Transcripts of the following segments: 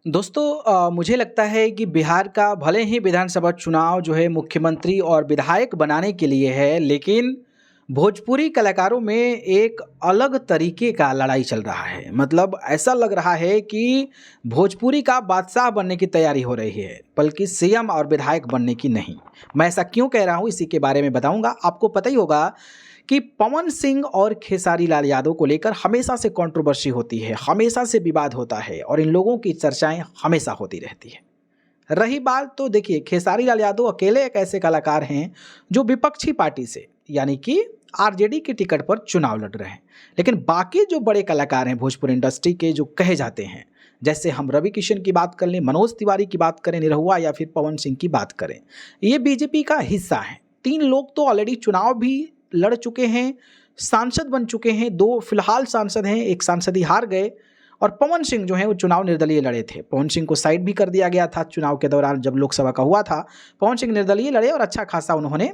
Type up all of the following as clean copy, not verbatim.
दोस्तों मुझे लगता है कि बिहार का भले ही विधानसभा चुनाव जो है मुख्यमंत्री और विधायक बनाने के लिए है, लेकिन भोजपुरी कलाकारों में एक अलग तरीके का लड़ाई चल रहा है। मतलब ऐसा लग रहा है कि भोजपुरी का बादशाह बनने की तैयारी हो रही है, बल्कि सीएम और विधायक बनने की नहीं। मैं ऐसा क्यों कह रहा हूँ, इसी के बारे में बताऊंगा। आपको पता ही होगा कि पवन सिंह और खेसारी लाल यादव को लेकर हमेशा से कंट्रोवर्सी होती है, हमेशा से विवाद होता है और इन लोगों की चर्चाएं हमेशा होती रहती है। रही बात, तो देखिए, खेसारी लाल यादव अकेले एक ऐसे कलाकार हैं जो विपक्षी पार्टी से यानी कि आरजेडी की टिकट पर चुनाव लड़ रहे हैं। लेकिन बाकी जो बड़े कलाकार हैं भोजपुरी इंडस्ट्री के, जो कहे जाते हैं, जैसे हम रवि किशन की बात कर लें, मनोज तिवारी की बात करें, निरहुआ, या फिर पवन सिंह की बात करें, ये बीजेपी का हिस्सा है। 3 लोग तो ऑलरेडी चुनाव भी लड़ चुके हैं, सांसद बन चुके हैं। 2 फिलहाल सांसद हैं, एक सांसद ही हार गए। और पवन सिंह जो है वो चुनाव निर्दलीय लड़े थे। पवन सिंह को साइड भी कर दिया गया था चुनाव के दौरान, जब लोकसभा का हुआ था। पवन सिंह निर्दलीय लड़े और अच्छा खासा उन्होंने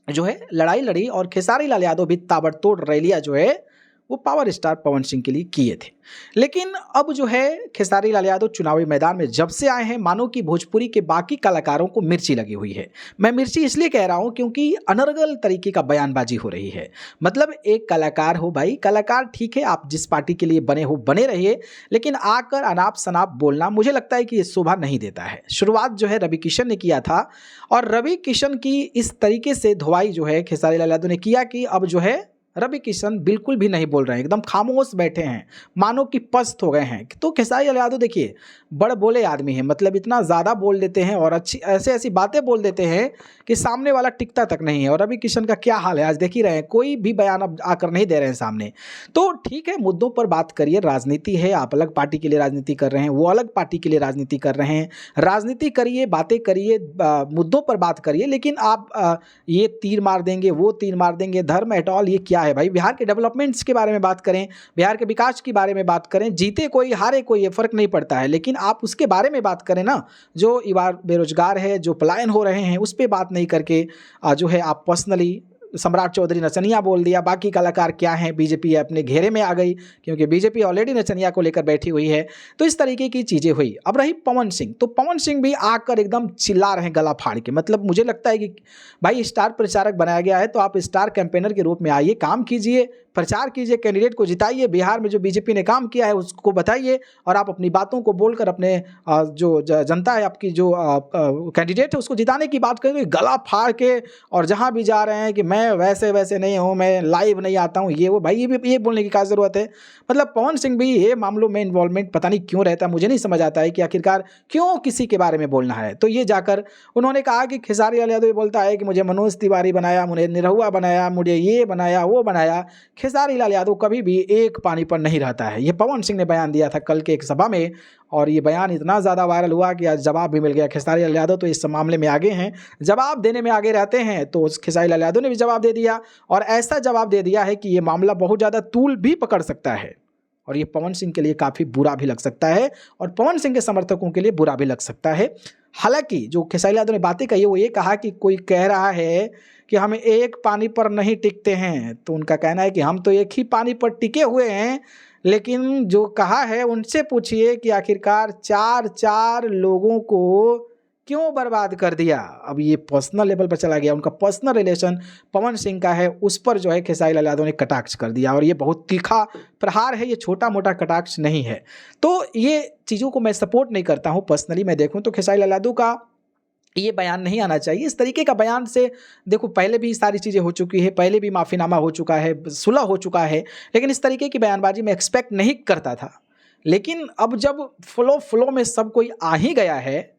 जो है लड़ाई लड़ी। और खेसारी लाल यादव भी ताबड़तोड़ रैलियां जो है वो पावर स्टार पवन सिंह के लिए किए थे। लेकिन अब जो है खेसारी लाल यादव चुनावी मैदान में जब से आए हैं, मानो कि भोजपुरी के बाकी कलाकारों को मिर्ची लगी हुई है। मैं मिर्ची इसलिए कह रहा हूं क्योंकि अनर्गल तरीके का बयानबाजी हो रही है। मतलब एक कलाकार हो भाई, कलाकार ठीक है, आप जिस पार्टी के लिए बने हो बने रहिए, लेकिन आकर अनाप शनाप बोलना मुझे लगता है कि ये शोभा नहीं देता है। शुरुआत जो है रवि किशन ने किया था, और रवि किशन की इस तरीके से धुआई जो है खेसारी लाल यादव ने किया कि अब जो है रवि किशन बिल्कुल भी नहीं बोल रहे हैं, एकदम खामोश बैठे हैं, मानो कि पस्त हो गए हैं। तो खेसारी लाल यादव देखिए बड़ बोले आदमी हैं, मतलब इतना ज़्यादा बोल देते हैं और अच्छी ऐसे ऐसी बातें बोल देते हैं कि सामने वाला टिकता तक नहीं है। और रवि किशन का क्या हाल है आज देख ही रहे हैं, कोई भी बयान अब आकर नहीं दे रहे हैं सामने। तो ठीक है, मुद्दों पर बात करिए, राजनीति है, आप अलग पार्टी के लिए राजनीति कर रहे हैं, वो अलग पार्टी के लिए राजनीति कर रहे हैं। राजनीति करिए, बातें करिए, मुद्दों पर बात करिए, लेकिन आप ये तीर मार देंगे, वो तीर मार देंगे, धर्म एटॉल, ये क्या है भाई? बिहार के डेवलपमेंट्स के बारे में बात करें, बिहार के विकास के बारे में बात करें, जीते कोई हारे कोई ये फर्क नहीं पड़ता है, लेकिन आप उसके बारे में बात करें ना। जो युवा बेरोजगार है, जो पलायन हो रहे हैं, उस पर बात नहीं करके जो है आप पर्सनली सम्राट चौधरी नचनिया बोल दिया। बाकी कलाकार क्या हैं, बीजेपी अपने घेरे में आ गई, क्योंकि बीजेपी ऑलरेडी नचनिया को लेकर बैठी हुई है। तो इस तरीके की चीज़ें हुई। अब रही पवन सिंह, तो पवन सिंह भी आकर एकदम चिल्ला रहे हैं गला फाड़ के। मतलब मुझे लगता है कि भाई स्टार प्रचारक बनाया गया है तो आप स्टार कैंपेनर के रूप में आइए, काम कीजिए, प्रचार कीजिए, कैंडिडेट को जिताइए, बिहार में जो बीजेपी ने काम किया है उसको बताइए, और आप अपनी बातों को बोलकर अपने जो जनता है, आपकी जो कैंडिडेट है, उसको जिताने की बात करेंगे। गला फाड़ के और जहाँ भी जा रहे हैं कि मैं वैसे वैसे नहीं हूँ, मैं लाइव नहीं आता हूँ, ये वो, भाई ये बोलने की क्या ज़रूरत है? मतलब पवन सिंह भी ये मामलों में इन्वॉल्वमेंट पता नहीं क्यों रहता है, मुझे नहीं समझ आता है कि आखिरकार क्यों किसी के बारे में बोलना है। तो ये जाकर उन्होंने कहा कि खेसारी लाल यादव बोलता है कि मुझे मनोज तिवारी बनाया, मुझे निरहुआ बनाया, मुझे ये बनाया, वो बनाया। खेसारी लाल यादव कभी भी एक पानी पर नहीं रहता है। ये पवन सिंह ने बयान दिया था कल के एक सभा में, और ये बयान इतना ज़्यादा वायरल हुआ कि आज जवाब भी मिल गया। खेसारी लाल यादव तो इस मामले में आगे हैं, जवाब देने में आगे रहते हैं। तो खेसारी लाल यादव ने भी जवाब दे दिया, और ऐसा जवाब दे दिया है कि ये मामला बहुत ज़्यादा तूल भी पकड़ सकता है, और ये पवन सिंह के लिए काफ़ी बुरा भी लग सकता है, और पवन सिंह के समर्थकों के लिए बुरा भी लग सकता है। हालांकि जो खेसारी यादव ने बातें कही, वो ये कहा कि कोई कह रहा है कि हम एक पानी पर नहीं टिकते हैं, तो उनका कहना है कि हम तो एक ही पानी पर टिके हुए हैं। लेकिन जो कहा है उनसे पूछिए कि आखिरकार 4 लोगों को क्यों बर्बाद कर दिया। अब ये पर्सनल लेवल पर चला गया, उनका पर्सनल रिलेशन पवन सिंह का है, उस पर जो है खेसारी लाल यादव ने कटाक्ष कर दिया, और ये बहुत तीखा प्रहार है, ये छोटा मोटा कटाक्ष नहीं है। तो ये चीज़ों को मैं सपोर्ट नहीं करता हूँ। पर्सनली मैं देखूँ तो खेसारी लाल यादव का ये बयान नहीं आना चाहिए। इस तरीके का बयान से देखो पहले भी सारी चीज़ें हो चुकी है, पहले भी माफ़ीनामा हो चुका है, सुलह हो चुका है, लेकिन इस तरीके की बयानबाजी मैं एक्सपेक्ट नहीं करता था। लेकिन अब जब फ्लो में सब कोई आ ही गया है,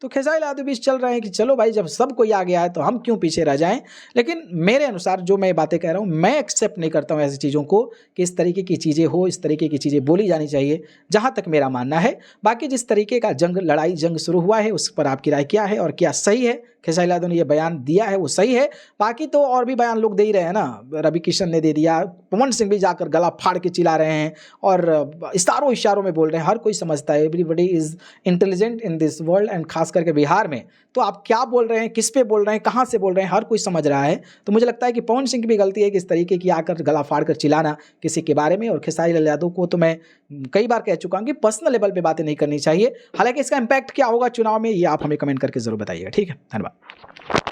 तो खेसारी लाल यादव भी चल रहे हैं कि चलो भाई, जब सब कोई आ गया है तो हम क्यों पीछे रह जाएं। लेकिन मेरे अनुसार जो मैं बातें कह रहा हूं, मैं एक्सेप्ट नहीं करता हूं ऐसी चीज़ों को कि इस तरीके की चीज़ें हो, इस तरीके की चीज़ें बोली जानी चाहिए, जहां तक मेरा मानना है। बाकी जिस तरीके का लड़ाई जंग शुरू हुआ है, उस पर आपकी राय क्या है और क्या सही है, खेसारी लाल यादव ने ये बयान दिया है वो सही है। बाकी तो और भी बयान लोग दे ही रहे हैं ना, रवि किशन ने दे दिया, पवन सिंह भी जाकर गला फाड़ के चिल्ला रहे हैं और इशारों में बोल रहे हैं। हर कोई समझता है, everybody is intelligent in this world and खास करके बिहार में। तो आप क्या बोल रहे हैं, किस पे बोल रहे हैं, कहाँ से बोल रहे हैं, हर कोई समझ रहा है। तो मुझे लगता है कि पवन सिंह की भी गलती है कि इस तरीके की आकर गला फाड़ कर चिल्लाना किसी के बारे में। और खेसारी लाल यादव को तो मैं कई बार कह चुका हूँ कि पर्सनल लेवल पे बातें नहीं करनी चाहिए। हालांकि इसका इम्पैक्ट क्या होगा चुनाव में, ये आप हमें कमेंट करके जरूर बताइएगा। ठीक है, धन्यवाद।